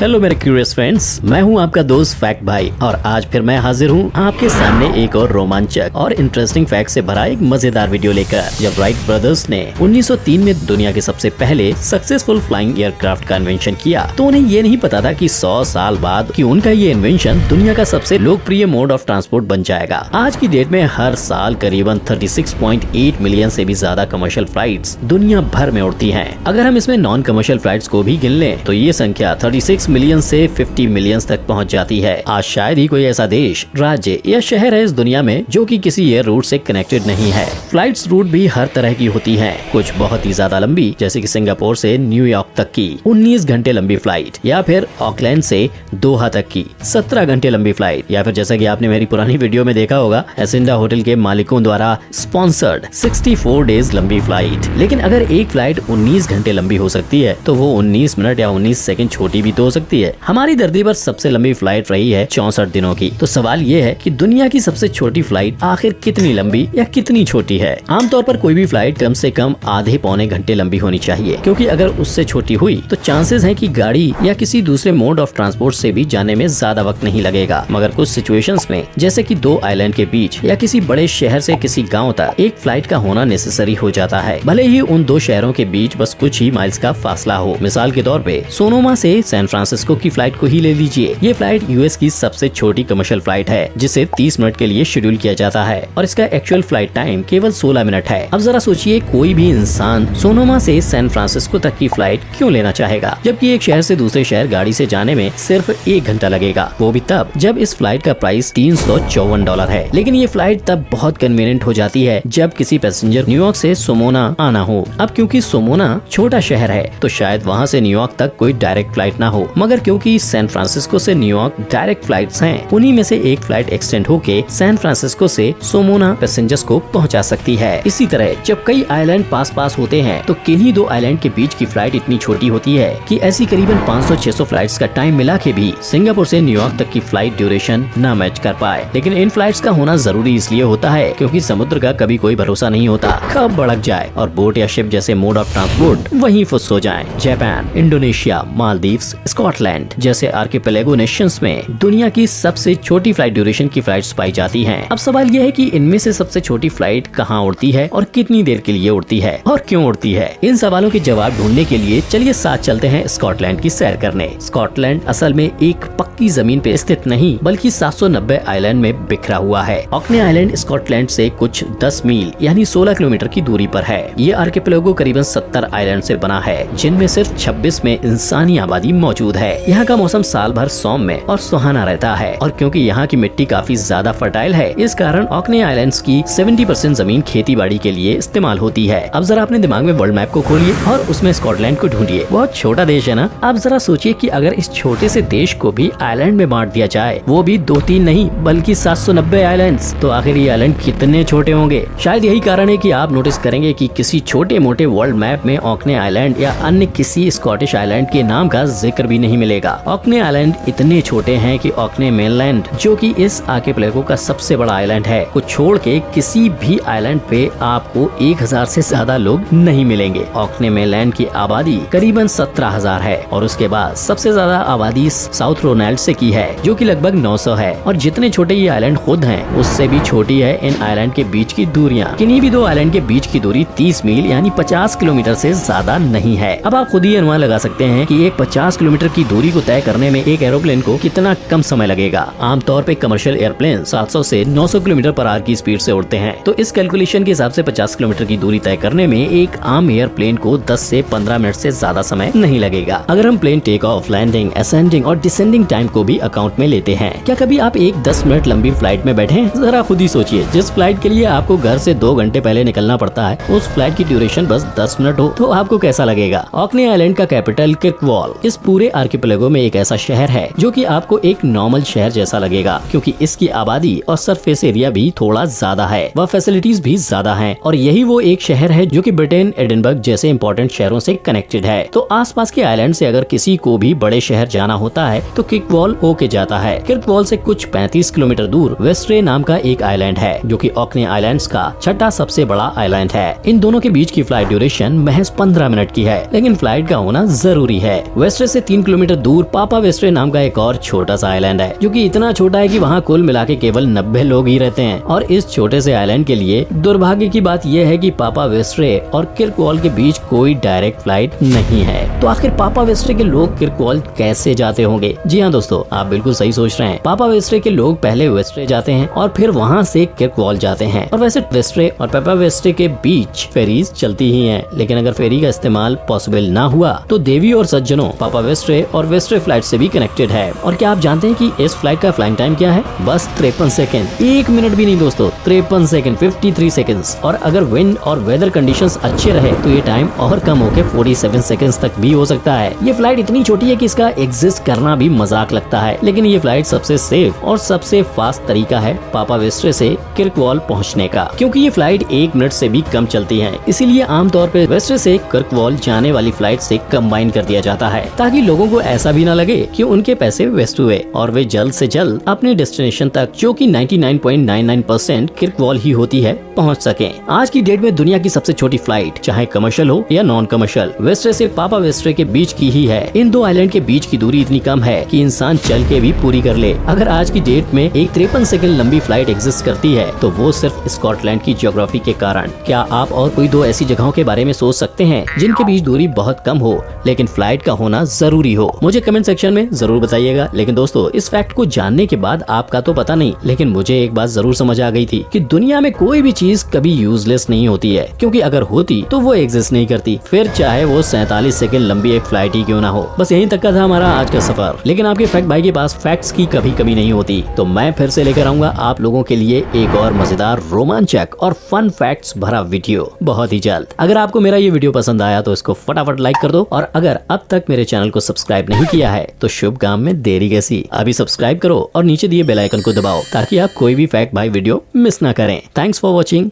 Hello मेरे curious friends, मैं हूं आपका दोस्त फैक्ट भाई और आज फिर मैं हाजिर हूं आपके सामने एक और रोमांचक और इंटरेस्टिंग फैक्ट से भरा एक मजेदार वीडियो लेकर। जब राइट ब्रदर्स ने 1903 में दुनिया के सबसे पहले सक्सेसफुल फ्लाइंग एयरक्राफ्ट का इन्वेंशन किया तो उन्हें ये नहीं पता था कि 100 साल बाद कि उनका ये इन्वेंशन दुनिया का सबसे लोकप्रिय मोड ऑफ ट्रांसपोर्ट बन जाएगा। आज की डेट में हर साल करीबन 36.8 मिलियन से भी ज्यादा कमर्शियल फ्लाइट्स दुनिया भर में उड़ती हैं। अगर हम इसमें नॉन कमर्शियल फ्लाइट्स को भी गिन लें तो ये संख्या 36 मिलियन से 50 मिलियन तक पहुंच जाती है। आज शायद ही कोई ऐसा देश, राज्य या शहर है इस दुनिया में जो कि किसी एयर रूट से कनेक्टेड नहीं है। फ्लाइट्स रूट भी हर तरह की होती हैं, कुछ बहुत ही ज्यादा लंबी जैसे कि सिंगापुर से न्यूयॉर्क तक की 19 घंटे लंबी फ्लाइट, या फिर ऑकलैंड से दोहा तक की 17 घंटे लंबी फ्लाइट, या फिर जैसा कि आपने मेरी पुरानी वीडियो में देखा होगा एसेंडा होटल के मालिकों द्वारा स्पॉन्सर्ड 64 डेज लंबी फ्लाइट। लेकिन अगर एक फ्लाइट 19 घंटे लंबी हो सकती है तो वो 19 मिनट या 19 सेकंड छोटी भी तो हो सकती है। हमारी धरती पर सबसे लंबी फ्लाइट रही है 64 दिनों की। तो सवाल ये है कि दुनिया की सबसे छोटी फ्लाइट आखिर कितनी लंबी या कितनी छोटी है। आमतौर पर कोई भी फ्लाइट कम से कम आधे पौने घंटे लंबी होनी चाहिए, क्योंकि अगर उससे छोटी हुई तो चांसेस है कि गाड़ी या किसी दूसरे मोड ऑफ ट्रांसपोर्ट से भी जाने में ज्यादा वक्त नहीं लगेगा। मगर कुछ सिचुएशंस में जैसे कि दो आइलैंड के बीच या किसी बड़े शहर से किसी गाँव तक एक फ्लाइट का होना नेसेसरी हो जाता है, भले ही उन दो शहरों के बीच बस कुछ ही माइल्स का फासला हो। मिसाल के तौर पे सोनोमा से सैन फ्रांसिस्को की फ्लाइट को ही ले लीजिए। ये फ्लाइट यूएस की सबसे छोटी कमर्शियल फ्लाइट है जिसे 30 मिनट के लिए शेड्यूल किया जाता है और इसका एक्चुअल फ्लाइट टाइम केवल 16 मिनट है। अब जरा सोचिए, कोई भी इंसान सोनोमा से सैन फ्रांसिस्को तक की फ्लाइट क्यों लेना चाहेगा, जबकि एक शहर से दूसरे शहर गाड़ी से जाने में सिर्फ 1 घंटा लगेगा, वो भी तब जब इस फ्लाइट का प्राइस $354 है। लेकिन ये फ्लाइट तब बहुत कन्वीनियंट हो जाती है जब किसी पैसेंजर न्यूयॉर्क से सोमोना आना हो। अब क्योंकि सोमोना छोटा शहर है तो शायद वहाँ से न्यूयॉर्क तक कोई डायरेक्ट फ्लाइट ना हो, मगर क्योंकि सैन फ्रांसिस्को से न्यूयॉर्क डायरेक्ट फ्लाइट्स हैं, उन्हीं में से एक फ्लाइट एक्सटेंड होके सैन फ्रांसिस्को से सोमोना पैसेंजर्स को पहुंचा सकती है। इसी तरह जब कई आइलैंड पास होते हैं तो किन्हीं दो आइलैंड के बीच की फ्लाइट इतनी छोटी होती है कि ऐसी करीबन 500-600 फ्लाइट्स का टाइम मिला के भी सिंगापुर से न्यूयॉर्क तक की फ्लाइट ड्यूरेशन न मैच कर पाए। लेकिन इन फ्लाइट्स का होना जरूरी इसलिए होता है क्योंकि समुद्र का कभी कोई भरोसा नहीं होता, कब भड़क जाए और बोट या शिप जैसे मोड ऑफ ट्रांसपोर्ट वहीं फुस हो जाए। जापान, इंडोनेशिया, मालदीव्स, स्कॉटलैंड जैसे आर्किपेलागो नेशंस में दुनिया की सबसे छोटी फ्लाइट ड्यूरेशन की फ्लाइट्स पाई जाती हैं। अब सवाल यह है कि इनमें से सबसे छोटी फ्लाइट कहाँ उड़ती है और कितनी देर के लिए उड़ती है और क्यों उड़ती है। इन सवालों के जवाब ढूंढने के लिए चलिए साथ चलते हैं स्कॉटलैंड की सैर करने। स्कॉटलैंड असल में एक पक्की जमीन पे स्थित नहीं बल्कि 790 आइलैंड में बिखरा हुआ है। ऑकने आइलैंड स्कॉटलैंड से कुछ 10 मील यानी 16 किलोमीटर की दूरी पर है। ये आर्किपेलागो करीबन 70 आइलैंड से बना है, जिनमें सिर्फ 26 में इंसानी आबादी मौजूद है। यहाँ का मौसम साल भर सौम्य और सुहाना रहता है और क्योंकि यहाँ की मिट्टी काफी ज्यादा फर्टाइल है, इस कारण ऑकने आइलैंड्स की 70% जमीन खेती बाड़ी के लिए इस्तेमाल होती है। अब जरा अपने दिमाग में वर्ल्ड मैप को खोलिए और उसमें स्कॉटलैंड को ढूंढिए। बहुत छोटा देश है ना। अब जरा सोचिए कि अगर इस छोटे से देश को भी आइलैंड में बांट दिया जाए, वो भी 2-3 नहीं बल्कि 790 आइलैंड्स, तो आखिर ये आइलैंड कितने छोटे होंगे। शायद यही कारण है कि आप नोटिस करेंगे कि किसी छोटे मोटे वर्ल्ड मैप में ऑकने आइलैंड या अन्य किसी स्कॉटिश आइलैंड के नाम का जिक्र भी नहीं मिलेगा। ऑकने आइलैंड इतने छोटे हैं कि ऑकने मेनलैंड, जो कि इस आर्किपेलागो का सबसे बड़ा आइलैंड है, को छोड़ के किसी भी आइलैंड पे आपको 1000 से ज्यादा लोग नहीं मिलेंगे। ऑकने मेनलैंड की आबादी करीबन 17,000 है और उसके बाद सबसे ज्यादा आबादी साउथ रोनाल्ड से की है, जो कि लगभग 900 है। और जितने छोटे ये आइलैंड खुद हैं, उससे भी छोटी है इन आइलैंड के बीच की दूरियां। किन्हीं भी दो आइलैंड के बीच की दूरी 30 मील यानी 50 किलोमीटर से ज्यादा नहीं है। अब आप खुद ही अनुमान लगा सकते हैं कि एक 50 किलोमीटर की दूरी को तय करने में एक एरोप्लेन को कितना कम समय लगेगा। आमतौर पे कमर्शियल एयरप्लेन 700 से 900 किलोमीटर पर आवर की स्पीड से उड़ते हैं, तो इस कैलकुलेशन के हिसाब से 50 किलोमीटर की दूरी तय करने में एक आम एयरप्लेन को 10 से 15 मिनट से ज्यादा समय नहीं लगेगा। अगर हम plane take off, landing, ascending और डिसेंडिंग टाइम को भी अकाउंट में लेते हैं, क्या कभी आप एक 10 मिनट लंबी फ्लाइट में बैठे हैं? जरा खुद ही सोचिए, जिस फ्लाइट के लिए आपको घर से 2 घंटे पहले निकलना पड़ता है, उस फ्लाइट की ड्यूरेशन बस 10 मिनट हो तो आपको कैसा लगेगा। ऑकने आइलैंड का कैपिटल किर्कवॉल इस पूरे आर्किपेलागो में एक ऐसा शहर है जो कि आपको एक नॉर्मल शहर जैसा लगेगा, क्योंकि इसकी आबादी और सरफेस एरिया भी थोड़ा ज्यादा है, वह फैसिलिटीज भी ज्यादा हैं और यही वो एक शहर है जो कि ब्रिटेन, एडिनबर्ग जैसे इंपॉर्टेंट शहरों से कनेक्टेड है। तो आसपास के आइलैंड से अगर किसी को भी बड़े शहर जाना होता है तो किर्कवॉल होके जाता है। किर्कवॉल से कुछ 35 किलोमीटर दूर वेस्ट्रे नाम का एक आइलैंड है, जो कि ऑकने आइलैंड्स का छठा सबसे बड़ा आइलैंड है। इन दोनों के बीच की फ्लाइट ड्यूरेशन महज 15 मिनट की है, लेकिन फ्लाइट का होना जरूरी है। वेस्ट्रे से 3 किलोमीटर दूर पापा वेस्ट्रे नाम का एक और छोटा सा आइलैंड है, जो कि इतना छोटा है कि वहाँ कुल मिला के केवल 90 लोग ही रहते हैं। और इस छोटे से आइलैंड के लिए दुर्भाग्य की बात यह है कि पापा वेस्ट्रे और किर्कवॉल के बीच कोई डायरेक्ट फ्लाइट नहीं है। तो आखिर पापा वेस्ट्रे के लोग किर्कवॉल कैसे जाते होंगे? जी हाँ दोस्तों, आप बिल्कुल सही सोच रहे हैं। पापा वेस्ट्रे के लोग पहले वेस्ट्रे जाते हैं और फिर वहाँ से किर्कवॉल जाते हैं। और वैसे वेस्ट्रे और पापा वेस्ट्रे के बीच फेरीज चलती ही हैं, लेकिन अगर फेरी का इस्तेमाल पॉसिबल ना हुआ तो देवी और सज्जनों पापा वेस्ट्रे और वेस्ट्रे फ्लाइट से भी कनेक्टेड है। और क्या आप जानते हैं कि इस फ्लाइट का फ्लाइंग टाइम क्या है? बस 53 सेकंड, 1 मिनट भी नहीं दोस्तों, 53 सेकंड, 53 सेकंड्स। और अगर विंड और वेदर कंडीशंस अच्छे रहे तो ये टाइम और कम होकर 47 सेकंड्स तक भी हो सकता है। ये फ्लाइट इतनी छोटी है कि इसका एग्जिस्ट करना भी मजाक लगता है, लेकिन ये फ्लाइट सबसे सेफ और सबसे फास्ट तरीका है पापा वेस्ट्रे से किर्कवॉल पहुंचने का, क्योंकि ये फ्लाइट 1 मिनट से भी कम चलती है। इसीलिए आमतौर पे वेस्ट्रे से किर्कवॉल जाने वाली फ्लाइट से कंबाइन कर दिया जाता है, ताकि लोगों को ऐसा भी ना लगे कि उनके पैसे वेस्ट हुए और वे जल्द से जल्द अपने डेस्टिनेशन तक, जो कि 99.99% किर्कवॉल ही होती है, पहुंच सके। आज की डेट में दुनिया की सबसे छोटी फ्लाइट, चाहे कमर्शियल हो या नॉन कमर्शियल, वेस्ट्रे से पापा वेस्ट्रे के बीच की ही है। इन दो आइलैंड के बीच की दूरी इतनी कम है कि इंसान चल के भी पूरी कर ले। अगर आज की डेट में एक 53 सेकंड लंबी फ्लाइट एग्जिस्ट करती है तो वो सिर्फ स्कॉटलैंड की ज्योग्राफी के कारण। क्या आप और कोई दो ऐसी जगहों के बारे में सोच सकते हैं जिनके बीच दूरी बहुत कम हो लेकिन फ्लाइट का होना जरूरी हो? मुझे कमेंट सेक्शन में जरूर बताइएगा। लेकिन दोस्तों, इस फैक्ट को जानने के बाद आपका तो पता नहीं, लेकिन मुझे एक बात जरूर समझ आ गई थी कि दुनिया में कोई भी चीज कभी यूजलेस नहीं होती है, क्योंकि अगर होती तो वो एग्जिस्ट नहीं करती, फिर चाहे वो 47 सेकंड लंबी एक फ्लाइट ही क्यों ना हो। बस यहीं तक का था हमारा आज का सफर। लेकिन आपके फैक्ट भाई के पास फैक्ट्स की कभी कमी नहीं होती, तो मैं फिर से लेकर आऊंगा आप लोगों के लिए एक और मजेदार, रोमांचक और फन फैक्ट्स भरा वीडियो बहुत ही जल्द। अगर आपको मेरा ये वीडियो पसंद आया तो इसको फटाफट लाइक कर दो, और अगर अब तक मेरे चैनल को सब्सक्राइब नहीं किया है तो शुभ काम में देरी कैसी, अभी सब्सक्राइब करो और नीचे दिए बेल आइकन को दबाओ ताकि आप कोई भी फैक्ट भाई वीडियो मिस ना करें। Thanks for watching.